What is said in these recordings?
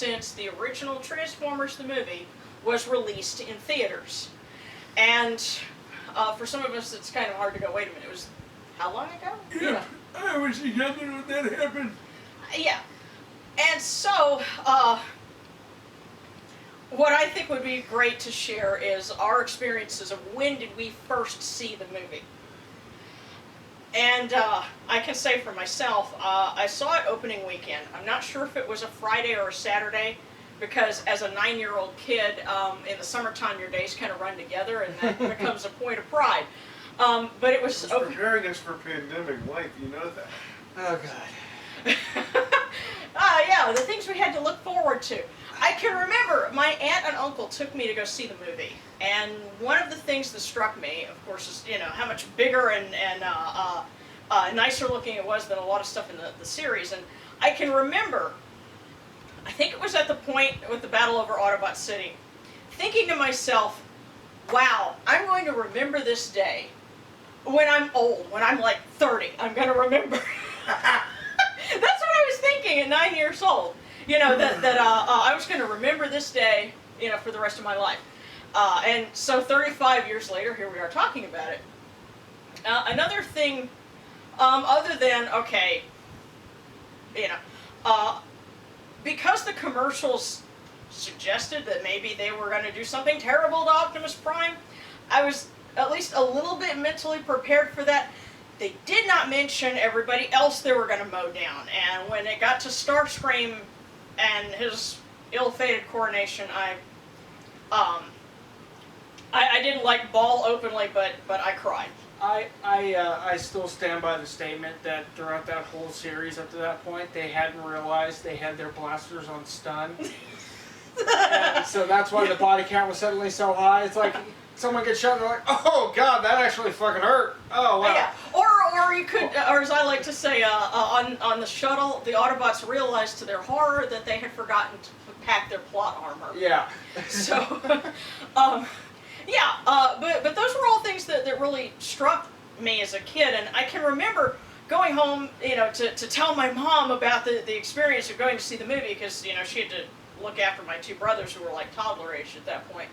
since the original Transformers the movie was released in theaters. And for some of us, it's kind of hard to go, wait a minute, it was how long ago? Yeah, I was young when that happened. Yeah. And so, what I think would be great to share is our experiences of when did we first see the movie. And I can say for myself, I saw it opening weekend. I'm not sure if it was a Friday or a Saturday, because as a 9-year-old kid, in the summertime your days kind of run together and that becomes a point of pride. But it was... It's preparing us for pandemic life, you know that. Oh, God. Yeah, the things we had to look forward to. I can remember my aunt and uncle took me to go see the movie, and one of the things that struck me, of course, is how much bigger and nicer looking it was than a lot of stuff in the series. And I can remember, I think it was at the point with the battle over Autobot City, thinking to myself, wow, I'm going to remember this day when I'm old, when I'm like 30, I'm going to remember. That's what I was thinking at 9 years old. That I was going to remember this day, for the rest of my life. And so 35 years later, here we are talking about it. Another thing, other than, okay, because the commercials suggested that maybe they were going to do something terrible to Optimus Prime, I was at least a little bit mentally prepared for that. They did not mention everybody else they were going to mow down. And when it got to Starscream and his ill-fated coronation, I didn't like bawl openly, but I cried. I still stand by the statement that throughout that whole series up to that point, they hadn't realized they had their blasters on stun. And so that's why the body count was suddenly so high. It's like someone gets shot and they're like, oh God, that actually fucking hurt. Oh wow. Yeah. Or you could, or as I like to say, on the shuttle, the Autobots realized to their horror that they had forgotten to pack their plot armor. Yeah. So, but those were all things that really struck me as a kid, and I can remember going home, to tell my mom about the experience of going to see the movie, because, she had to look after my two brothers who were like toddler age at that point.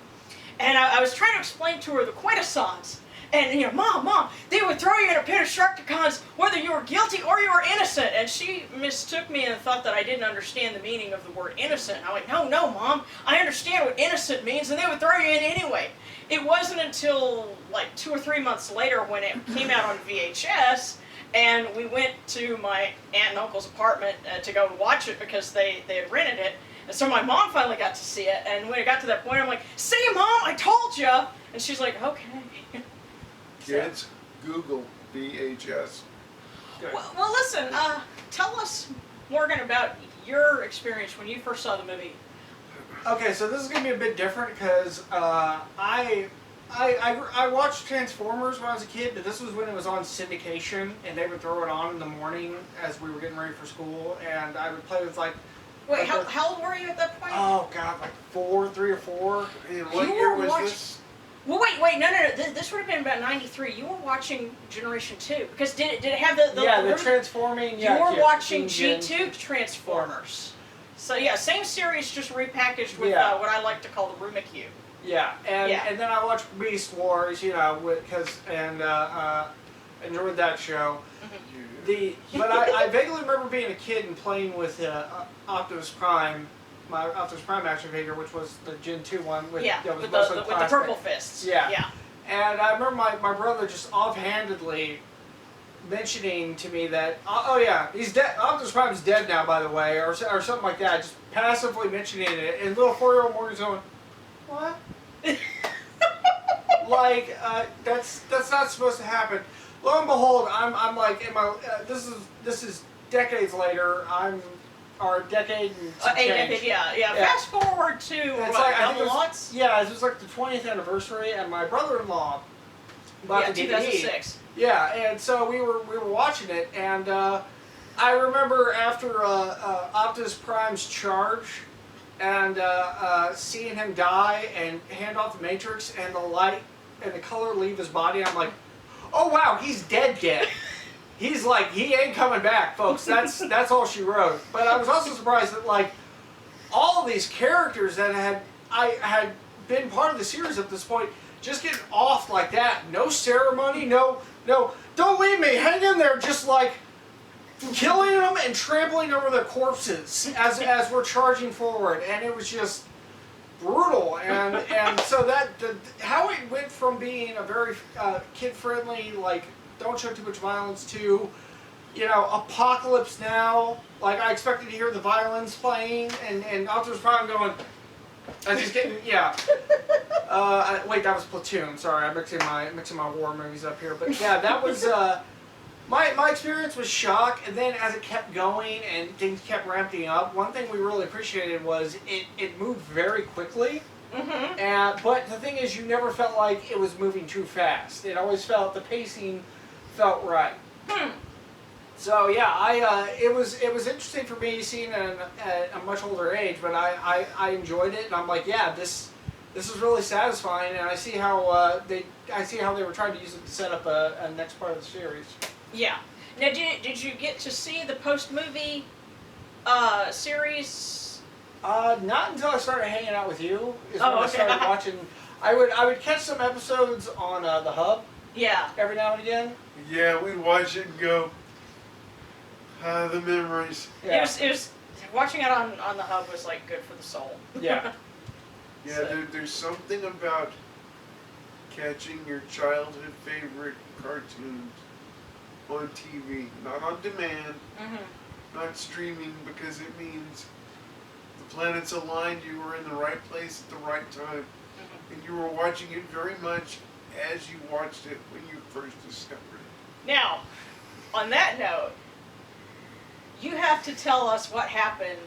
And I was trying to explain to her the quintessence. And, Mom, they would throw you in a pit of Sharkticons whether you were guilty or you were innocent. And she mistook me and thought that I didn't understand the meaning of the word innocent. And I went, no, Mom, I understand what innocent means, and they would throw you in anyway. It wasn't until like 2 or 3 months later when it came out on VHS, and we went to my aunt and uncle's apartment to go watch it because they had rented it. And so my mom finally got to see it, and when it got to that point, I'm like, see, Mom, I told you! And she's like, okay. Kids, Google VHS. Well, listen, tell us, Morgan, about your experience when you first saw the movie. Okay, so this is going to be a bit different because I watched Transformers when I was a kid, but this was when it was on syndication, and they would throw it on in the morning as we were getting ready for school, and I would play with, like... Wait, how old were you at that point? Oh, God, like 3 or 4. And what year was this? Well, wait, no. This would have been about 93. You were watching Generation 2. Because did it have the yeah, the transforming... You were watching G2 Transformers. So, yeah, same series, just repackaged with what I like to call the Ruma Cube. Yeah, and then I watched Beast Wars, because enjoyed that show. Mm-hmm. But I vaguely remember being a kid and playing with Optimus Prime, my Optimus Prime action figure, which was the Gen 2 one. With the purple fists. Yeah. And I remember my brother just offhandedly mentioning to me that, he's dead. Optimus Prime's dead now, by the way, or something like that. Just passively mentioning it, and little 4-year-old Morgan's going, what? Like that's not supposed to happen. Lo and behold, I'm like in my this is decades later. Or a decade and some change. Yeah. Fast forward to Double Lots? Yeah, it was like the 20th anniversary, and my brother-in-law bought the DVD. 2006. Yeah, and so we were watching it, and I remember after Optimus Prime's charge, and seeing him die and hand off the Matrix, and the light and the color leave his body, I'm like, oh wow, he's dead. He's like, he ain't coming back, folks. That's all she wrote. But I was also surprised that, like, all of these characters that I had been part of the series at this point just getting off like that. No ceremony, no, don't leave me, hang in there, just like killing them and trampling over their corpses as we're charging forward. And it was just brutal. And so how it went from being a very kid-friendly, like, don't show too much violence to, Apocalypse Now. Like, I expected to hear the violins playing, and Optimus Prime going, I was just getting, yeah. Wait, that was Platoon. Sorry, I'm mixing my war movies up here. But yeah, that was, my experience was shock, and then as it kept going and things kept ramping up, one thing we really appreciated was it moved very quickly. Mm-hmm. But the thing is, you never felt like it was moving too fast. It always felt, the pacing felt right. So yeah, it was interesting for me seeing it at a much older age, but I enjoyed it, and I'm like, yeah, this is really satisfying, and I see how they were trying to use it to set up a next part of the series. Yeah. Now, did you get to see the post-movie series? Not until I started hanging out with you. Is when okay. I started watching. I would catch some episodes on the Hub. Yeah. Every now and again. Yeah, we'd watch it and go, the memories. Yeah. It was watching it on the Hub was like good for the soul. Yeah. Yeah, So. there's something about catching your childhood favorite cartoons on TV, not on demand, not streaming, because it means the planets aligned, you were in the right place at the right time, and you were watching it very much as you watched it when you first discovered it. Now, on that note, you have to tell us what happened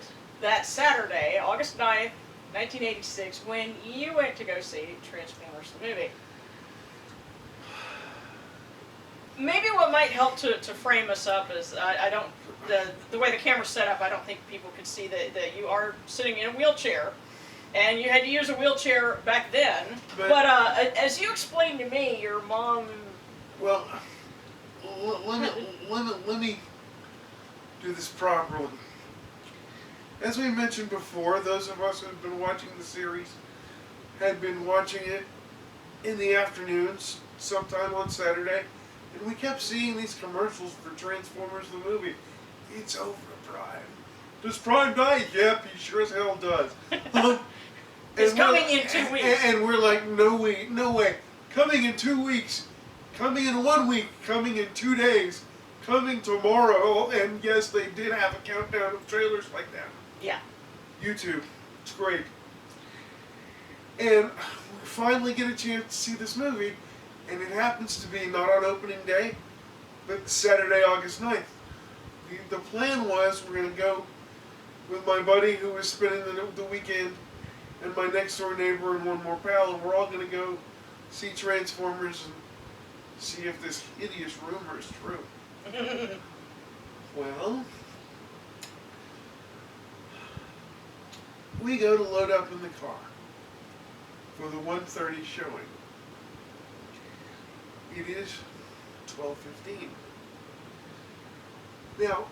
that Saturday, August 9th, 1986, when you went to go see Transformers the movie. Maybe what might help to frame us up is, I don't, the way the camera's set up, I don't think people could see that you are sitting in a wheelchair, and you had to use a wheelchair back then. But as you explained to me, your mom... Well, let me do this properly. As we mentioned before, those of us who have been watching the series had been watching it in the afternoons, sometime on Saturday, and we kept seeing these commercials for Transformers the movie. It's over, Prime. Does Prime die? Yep, he sure as hell does. It's coming in 2 weeks. And we're like, no way. Coming in 2 weeks. Coming in 1 week. Coming in 2 days. Coming tomorrow. And yes, they did have a countdown of trailers like that. Yeah. YouTube. It's great. And we finally get a chance to see this movie, and it happens to be not on opening day, but Saturday, August 9th. The plan was we're going to go with my buddy who was spending the weekend, and my next door neighbor and one more pal, and we're all going to go see Transformers and see if this hideous rumor is true. Well, we go to load up in the car for the 1:30 showing. It is 12:15. Now,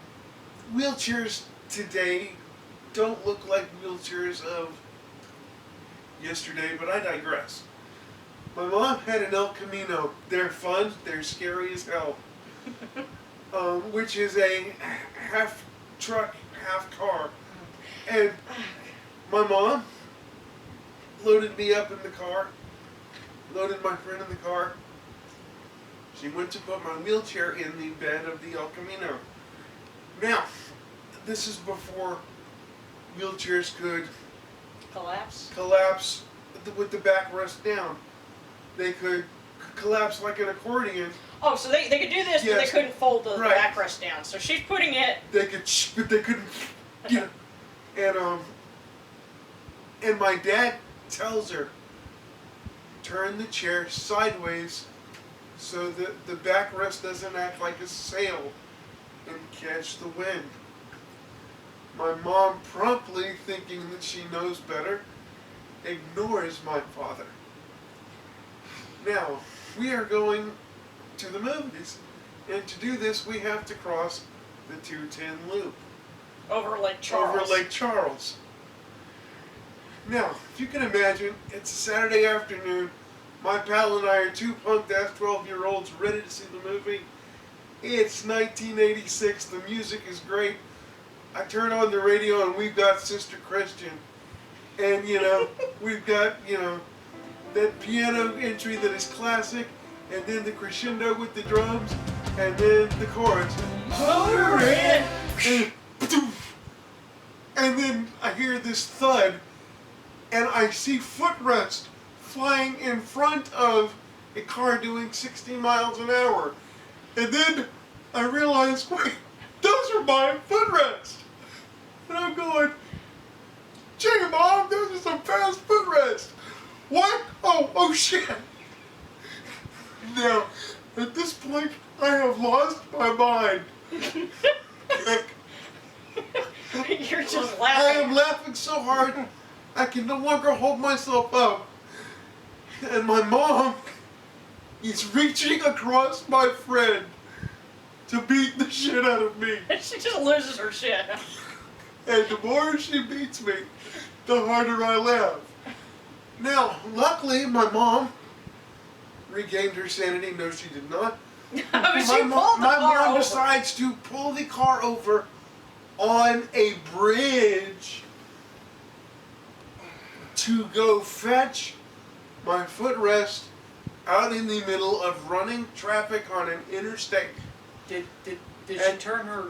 wheelchairs today don't look like wheelchairs of yesterday, but I digress. My mom had an El Camino. They're fun, they're scary as hell. Which is a half truck, half car. And my mom loaded me up in the car, loaded my friend in the car. She went to put my wheelchair in the bed of the El Camino. Now, this is before wheelchairs could collapse with the backrest down. They could collapse like an accordion. Oh, so they could do this, yes, but they couldn't fold the right. backrest down. So she's putting it... They could, but they couldn't, you know. And my dad tells her, turn the chair sideways so that the backrest doesn't act like a sail and catch the wind. My mom, promptly thinking that she knows better, ignores my father. Now, we are going to the movies, and to do this we have to cross the 210 loop. Over Lake Charles. Over Lake Charles. Now, if you can imagine, it's a Saturday afternoon. My pal and I are two punk-ass 12-year-olds ready to see the movie. It's 1986. The music is great. I turn on the radio and we've got Sister Christian. And, we've got, that piano entry that is classic. And then the crescendo with the drums. And then the chorus. Motorhead! And then I hear this thud. And I see footrest flying in front of a car doing 60 miles an hour. And then I realize, wait, those are my footrests. And I'm going, gee, Mom, those are some fast footrests. What? Oh shit. Now, at this point, I have lost my mind. You're just I laughing. am laughing so hard, I can no longer hold myself up. And my mom is reaching across my friend to beat the shit out of me. She just loses her shit. And the more she beats me, the harder I laugh. Now, luckily, my mom regained her sanity. No, she did not. But she pulled the my car mom over. decides to pull the car over on a bridge to go fetch my footrest out in the middle of running traffic on an interstate. Did she turn her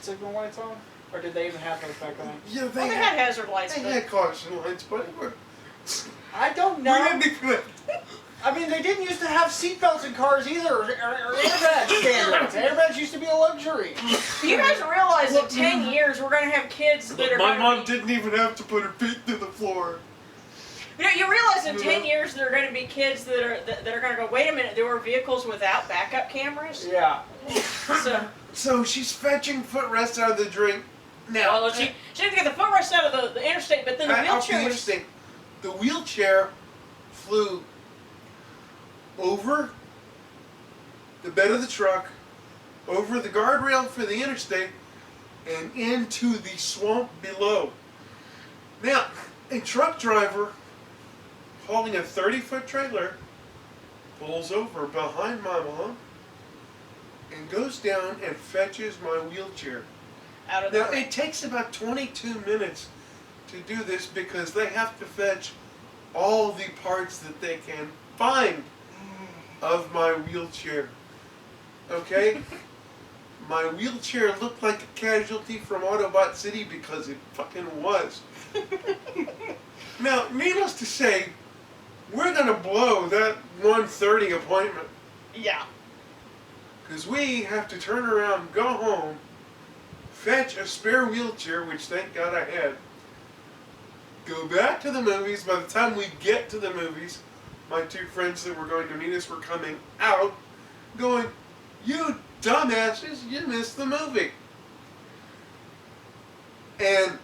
signal lights on? Or did they even have those back then? Yeah, Well, they had hazard lights. They but- had caution lights, but I don't we know. didn't even. I mean, they didn't used to have seatbelts in cars either, or airbag standards. Airbags used to be a luxury. You guys realize in 10 years we're going to have kids that are My going mom to be... didn't even have to put her feet to the floor. You realize in 10 years there are going to be kids that are going to go, wait a minute, there were vehicles without backup cameras? Yeah. So she's fetching footrests out of the drink. Now, Well, she didn't get the footrest out of the interstate, but then the off the wheelchair was... interstate. The wheelchair flew over the bed of the truck, over the guardrail for the interstate, and into the swamp below. Now, a truck driver hauling a 30-foot trailer pulls over behind my mom and goes down and fetches my wheelchair. Out of the Now, it takes about 22 minutes to do this because they have to fetch all the parts that they can find of my wheelchair. Okay? My wheelchair looked like a casualty from Autobot City because it fucking was. Now, needless to say, we're gonna blow that 1:30 appointment Yeah. because we have to turn around, go home, fetch a spare wheelchair, which thank God I had, go back to the movies. By the time we get to the movies, my two friends that were going to meet us were coming out, going, "You dumbasses, you missed the movie." And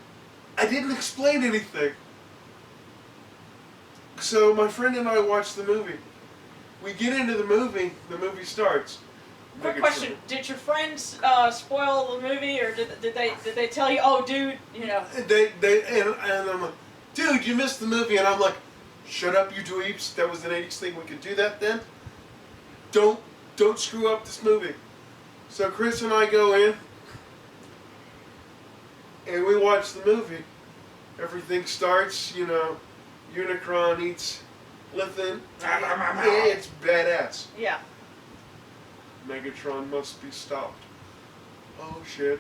I didn't explain anything. So my friend and I watched the movie. We get into the movie starts. Quick question: did your friends spoil the movie, or did they tell you, "Oh, dude, you know"? And I'm like, "Dude, you missed the movie," and I'm like, "Shut up, you dweebs! That was an '80s thing. We could do that then. Don't screw up this movie." So Chris and I go in, and we watch the movie. Everything starts, Unicron eats Lithin. It's badass. Yeah. Megatron must be stopped. Oh shit.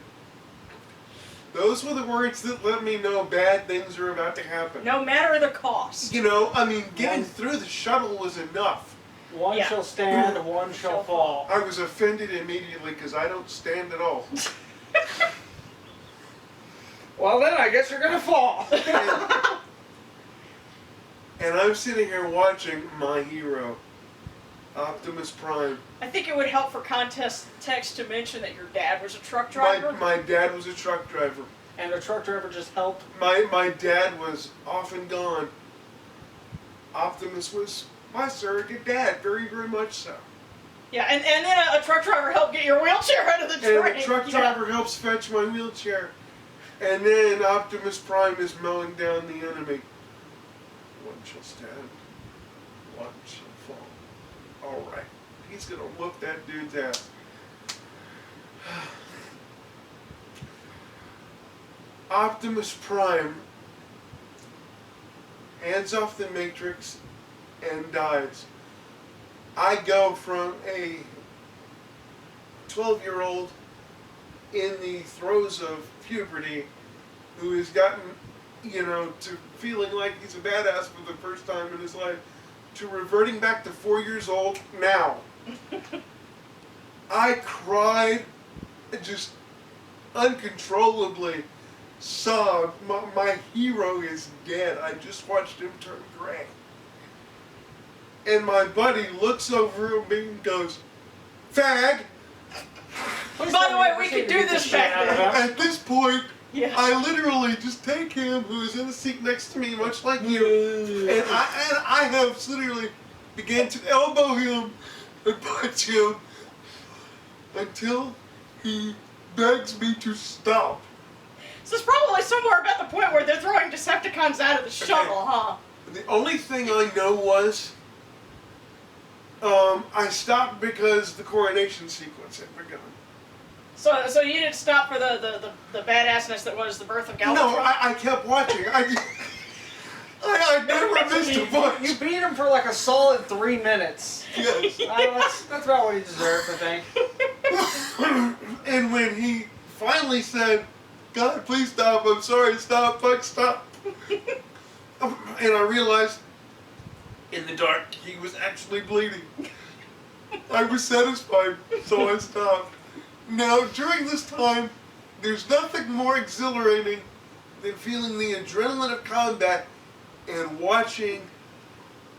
Those were the words that let me know bad things are about to happen. No matter the cost. Getting through the shuttle was enough. One Yeah. shall stand, one shall fall. I was offended immediately because I don't stand at all. Well, then I guess you're gonna fall. And I'm sitting here watching my hero, Optimus Prime. I think it would help for context to mention that your dad was a truck driver. My dad was a truck driver. And the truck driver just helped. My dad was off and gone. Optimus was my surrogate dad, very, very much so. Yeah, and then a truck driver helped get your wheelchair out of the And train. the truck driver helps fetch my wheelchair. And then Optimus Prime is mowing down the enemy. One shall stand, one shall fall. Alright, he's gonna whoop that dude's ass. Optimus Prime hands off the Matrix and dies. I go from a 12-year-old in the throes of puberty who has gotten, to feeling like he's a badass for the first time in his life, to reverting back to 4 years old now. I cried, just uncontrollably sobbed. My hero is dead. I just watched him turn gray. And my buddy looks over at me and goes, "Fag!" By the way, we could do this back then. At this point, Yeah. I literally just take him, who is in the seat next to me, much like you, and I have literally began to elbow him and punch him until he begs me to stop. So it's probably somewhere about the point where they're throwing Decepticons out of the shuttle, huh? The only thing I know was I stopped because the coronation sequence had begun. So you didn't stop for the badassness that was the birth of Galvatron? No, I kept watching. I never missed a punch. You beat him for like a solid 3 minutes. Yes. That's about what he deserves, I think. And when he finally said, "God, please stop, I'm sorry, stop, fuck, stop." And I realized, in the dark, he was actually bleeding. I was satisfied, so I stopped. Now, during this time, there's nothing more exhilarating than feeling the adrenaline of combat and watching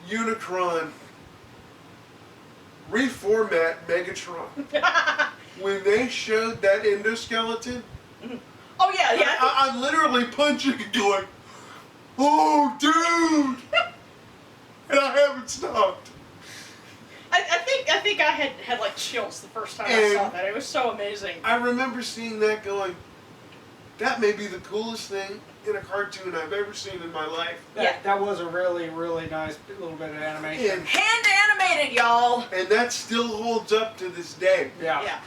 Unicron reformat Megatron. When they showed that endoskeleton, Oh yeah. I'm literally punching and going, "Oh, dude!" And I haven't stopped. I think I had like chills the first time I saw that. It was so amazing. I remember seeing that going, that may be the coolest thing in a cartoon I've ever seen in my life. That was a really, really nice little bit of animation. And, Hand animated, y'all. and that still holds up to this day. Yeah.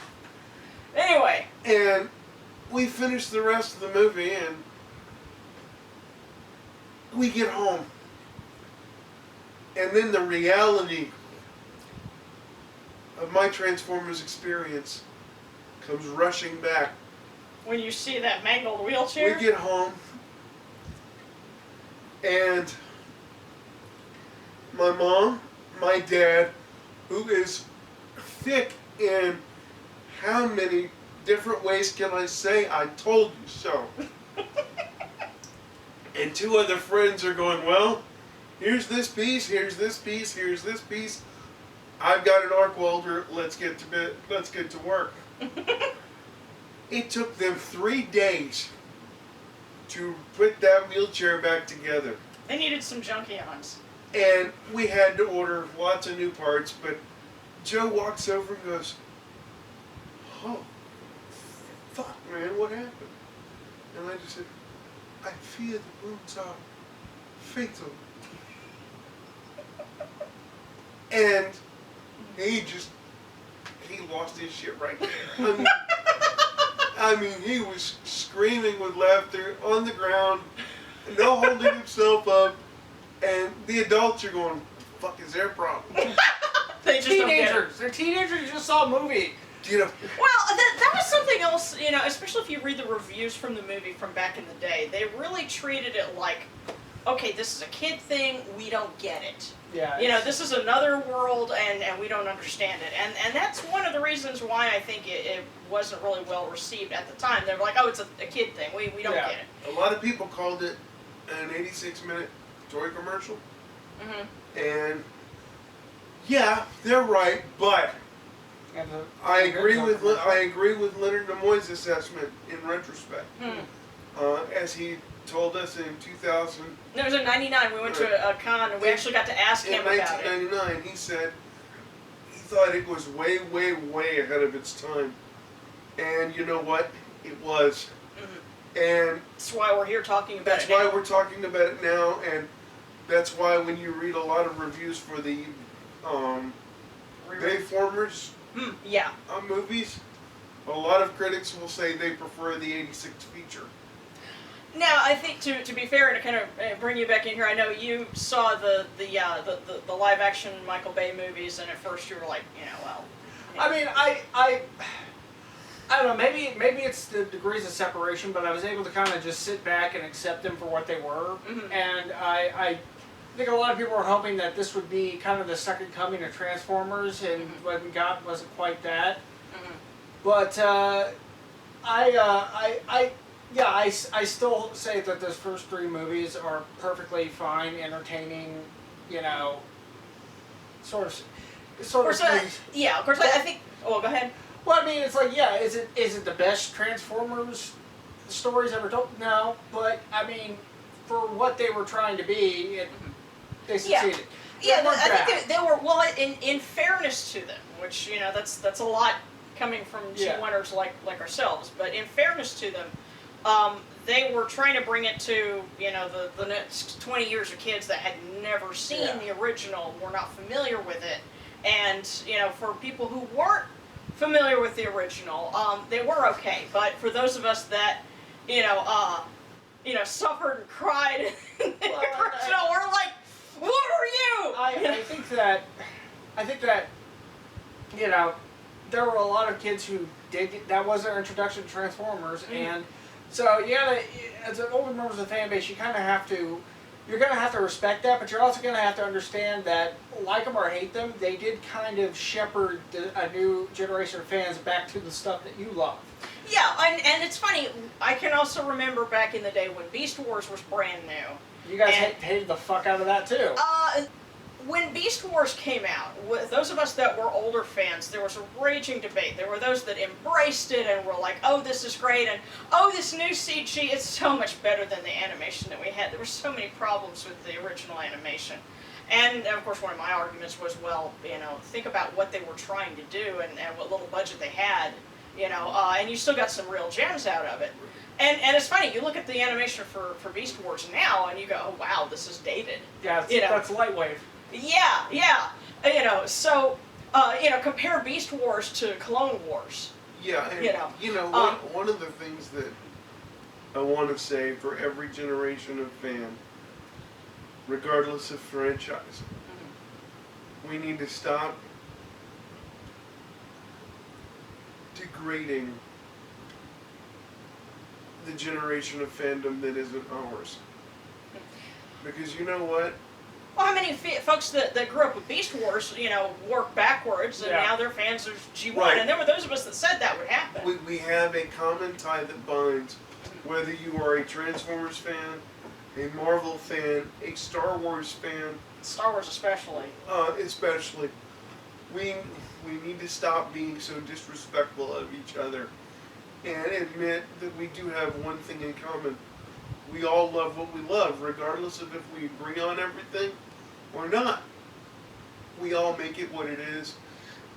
Anyway. And we finished the rest of the movie and we get home. And then the reality of my Transformers experience comes rushing back. When you see that mangled wheelchair. We get home and my mom, my dad, who is thick in how many different ways can I say I told you so. And 2 other friends are going, "Well, here's this piece, here's this piece, here's this piece. I've got an arc welder, let's get to work." It took them 3 days to put that wheelchair back together. They needed some junkions. And we had to order lots of new parts, but Joe walks over and goes, "Oh, fuck, man, what happened?" And I just said, "I fear the wounds are fatal." And he lost his shit right there. I mean, he was screaming with laughter on the ground, no holding himself up, and the adults are going, "What the fuck is their problem?" They just don't get it. Teenagers. They're teenagers who just saw a movie. You know, Well, that was something else, especially if you read the reviews from the movie from back in the day. They really treated it like, okay, this is a kid thing, we don't get it. Yeah. This is another world and we don't understand it. And that's one of the reasons why I think it wasn't really well received at the time. They were like, oh, it's a kid thing, we don't get it. a lot of people called it an 86-minute toy commercial. Mm-hmm. And yeah, they're right, but I agree with Leonard Nimoy's assessment in retrospect. As he told us in 2000. It was in '99. We went to a con and we actually got to ask him about it. In 1999, he said he thought it was way, way, way ahead of its time. And you know what? It was. Mm-hmm. And That's why we're here talking about that's it why now. we're talking about it now, and that's why when you read a lot of reviews for the Bayformers Yeah. movies, a lot of critics will say they prefer the '86 feature. Now, I think to be fair and to kind of bring you back in here, I know you saw the live action Michael Bay movies, and at first you were like, well. I mean, I don't know. Maybe it's the degrees of separation, but I was able to kind of just sit back and accept them for what they were. Mm-hmm. And I think a lot of people were hoping that this would be kind of the second coming of Transformers, and what we got wasn't quite that. Mm-hmm. But I still say that those first three movies are perfectly fine, entertaining, sort of Of course, things. yeah. Of course, I think. Oh, go ahead. Well, I mean, it's like, yeah, is it the best Transformers stories ever told? No, but I mean, for what they were trying to be, they succeeded. Yeah, They weren't I bad. think they were, well, in fairness to them, which, that's a lot coming from G1ers like ourselves, but in fairness to them, they were trying to bring it to, the next 20 years of kids that had never seen the original, were not familiar with it, and, for people who weren't familiar with the original, they were okay, but for those of us that, suffered and cried in the original, we're like, what are you? I think that there were a lot of kids who that was their introduction to Transformers, and so as an older member of the fan base, you're gonna have to respect that, but you're also gonna have to understand that, like them or hate them, they did kind of shepherd a new generation of fans back to the stuff that you love. Yeah, and it's funny, I can also remember back in the day when Beast Wars was brand new. You guys hated the fuck out of that too. When Beast Wars came out, with those of us that were older fans, there was a raging debate. There were those that embraced it and were like, oh, this is great, and oh, this new CG is so much better than the animation that we had. There were so many problems with the original animation. And, of course, one of my arguments was, well, think about what they were trying to do and what little budget they had, and you still got some real gems out of it. And it's funny, you look at the animation for Beast Wars now, and you go, oh, wow, this is dated. Yeah, that's Lightwave. Yeah. So, compare Beast Wars to Clone Wars. Yeah, and one of the things that I want to say for every generation of fan, regardless of franchise, we need to stop degrading the generation of fandom that isn't ours. Because you know what? Well, how many folks that grew up with Beast Wars, work backwards, and now they're fans of G1, Right. and there were those of us that said that would happen. We have a common tie that binds, whether you are a Transformers fan, a Marvel fan, a Star Wars fan, Star Wars especially. especially. We need to stop being so disrespectful of each other and admit that we do have one thing in common. We all love what we love, regardless of if we agree on everything or not. We all make it what it is,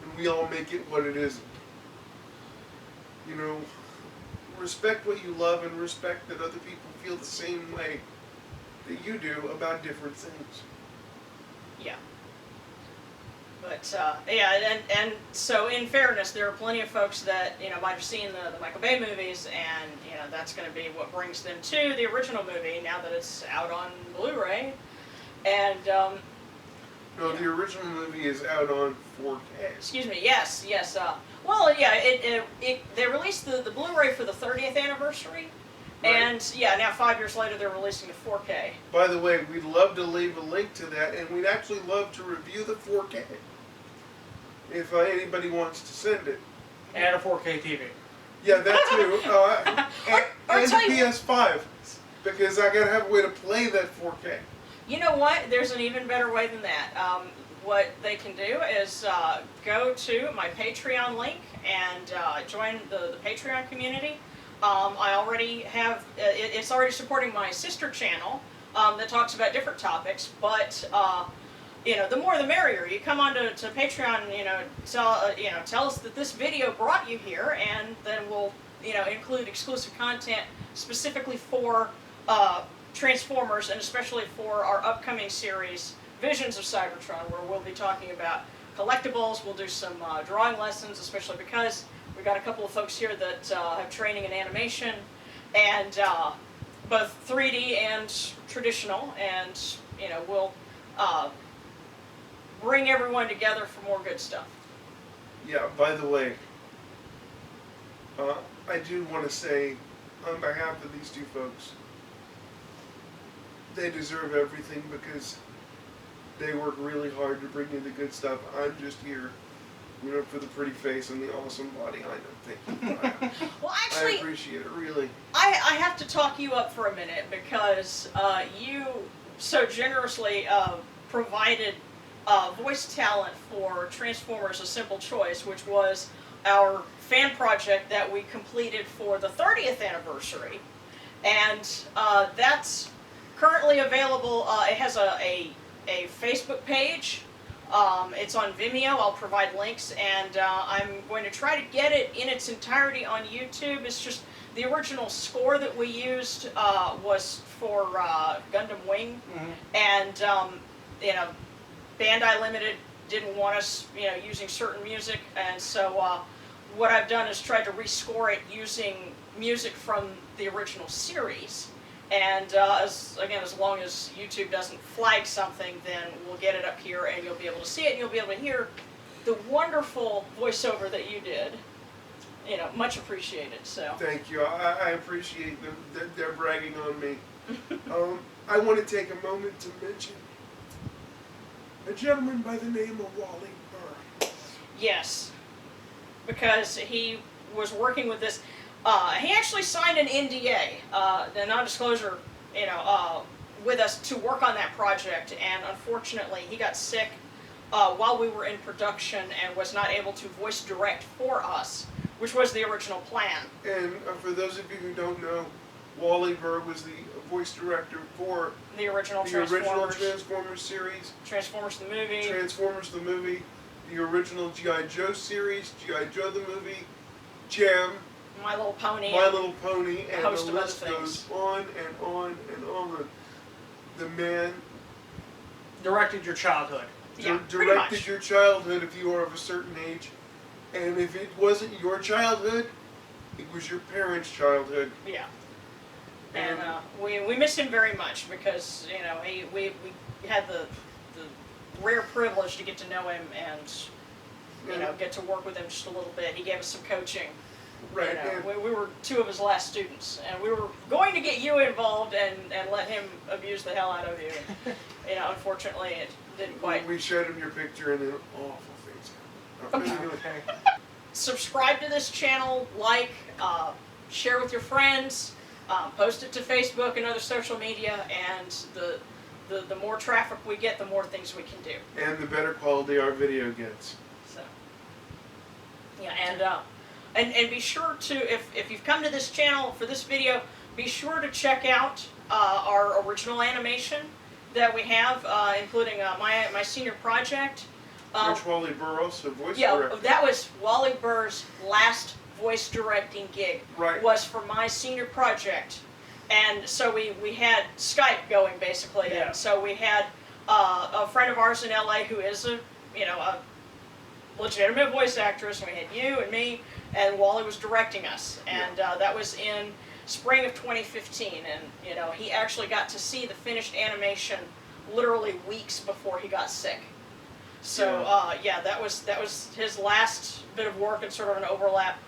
and we all make it what it isn't. Respect what you love and respect that other people feel the same way that you do about different things. Yeah. But, and so in fairness, there are plenty of folks that, might have seen the Michael Bay movies, and, that's going to be what brings them to the original movie now that it's out on Blu-ray. And, No, the original movie is out on 4K. excuse me, yes. They released the Blu-ray for the 30th anniversary, Right. and, now 5 years later, they're releasing the 4K. By the way, we'd love to leave a link to that, and we'd actually love to review the 4K. If anybody wants to send it. And a 4K TV. Yeah, that too. And tell the you- PS5, because I gotta have a way to play that 4K. You know what? There's an even better way than that. What they can do is go to my Patreon link and join the Patreon community. I already have, it's already supporting my sister channel that talks about different topics, but the more the merrier. You come on to Patreon, tell us that this video brought you here, and then we'll include exclusive content specifically for Transformers, and especially for our upcoming series, Visions of Cybertron, where we'll be talking about collectibles. We'll do some drawing lessons, especially because we've got a couple of folks here that have training in animation, and both 3D and traditional, and we'll bring everyone together for more good stuff. Yeah, by the way, I do want to say, on behalf of these two folks, they deserve everything because they work really hard to bring you the good stuff. I'm just here, for the pretty face and the awesome body. I know, thank you. Well, actually, I appreciate it, really. I have to talk you up for a minute because you so generously provided voice talent for Transformers: A Simple Choice, which was our fan project that we completed for the 30th anniversary, and that's currently available. It has a Facebook page. It's on Vimeo. I'll provide links, and I'm going to try to get it in its entirety on YouTube. It's just the original score that we used was for Gundam Wing, and Bandai Limited didn't want us, using certain music, and so what I've done is tried to rescore it using music from the original series. And as long as YouTube doesn't flag something, then we'll get it up here, and you'll be able to see it, and you'll be able to hear the wonderful voiceover that you did. Much appreciated. So. Thank you. I appreciate them. They're bragging on me. I want to take a moment to mention a gentleman by the name of Wally Burr. Yes, because he was working with this. He actually signed an NDA, the non-disclosure, with us to work on that project, and unfortunately he got sick while we were in production and was not able to voice direct for us, which was the original plan. And for those of you who don't know, Wally Burr was the voice director for the original Transformers series, Transformers the movie, the original G.I. Joe series, G.I. Joe the movie, Jam, My Little Pony, and the list goes on and on and on. The man directed your childhood. Yeah, directed your childhood if you are of a certain age, and if it wasn't your childhood, it was your parents' childhood. Yeah. And we miss him very much because we had the rare privilege to get to know him and get to work with him just a little bit. He gave us some coaching. Right. We were two of his last students, and we were going to get you involved and let him abuse the hell out of you. And, unfortunately, it didn't quite. We showed him your picture, and then awful things happened. Okay. Subscribe to this channel, share with your friends, post it to Facebook and other social media, and the more traffic we get, the more things we can do. And the better quality our video gets. So, yeah, and be sure to, if you've come to this channel for this video, be sure to check out our original animation that we have, including my senior project. Which Wally Burr also voice Yeah, directed. that was Wally Burr's last voice directing gig. Right. Was for my senior project. And so we had Skype going, basically. Yeah. And so we had a friend of ours in LA who is a legitimate voice actress, and we had you and me, and Wally was directing us. And that was in spring of 2015, and he actually got to see the finished animation literally weeks before he got sick. So that was his last bit of work and sort of an overlap,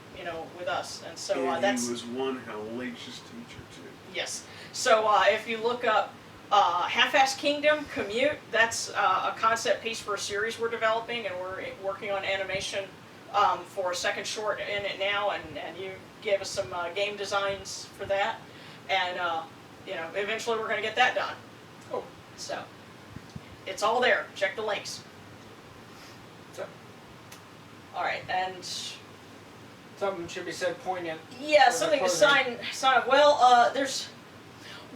with us. And so and he was one hellacious teacher too. Yes. So if you look up Half-Ass Kingdom, Commute, that's a concept piece for a series we're developing, and we're working on animation for a second short in it now, and you gave us some game designs for that, and eventually we're going to get that done. Cool. So it's all there. Check the links. So, all right, and something should be said poignant. yeah, something to sign up. Well, there's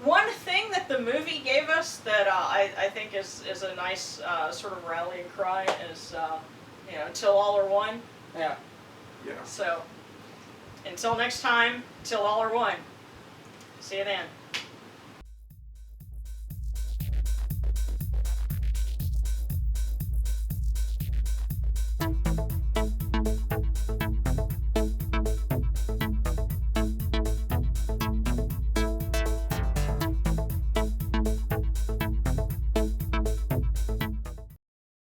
one thing that the movie gave us that I think is a nice sort of rallying cry is until all are one. Yeah. Yeah. So until next time, till all are one. See you then.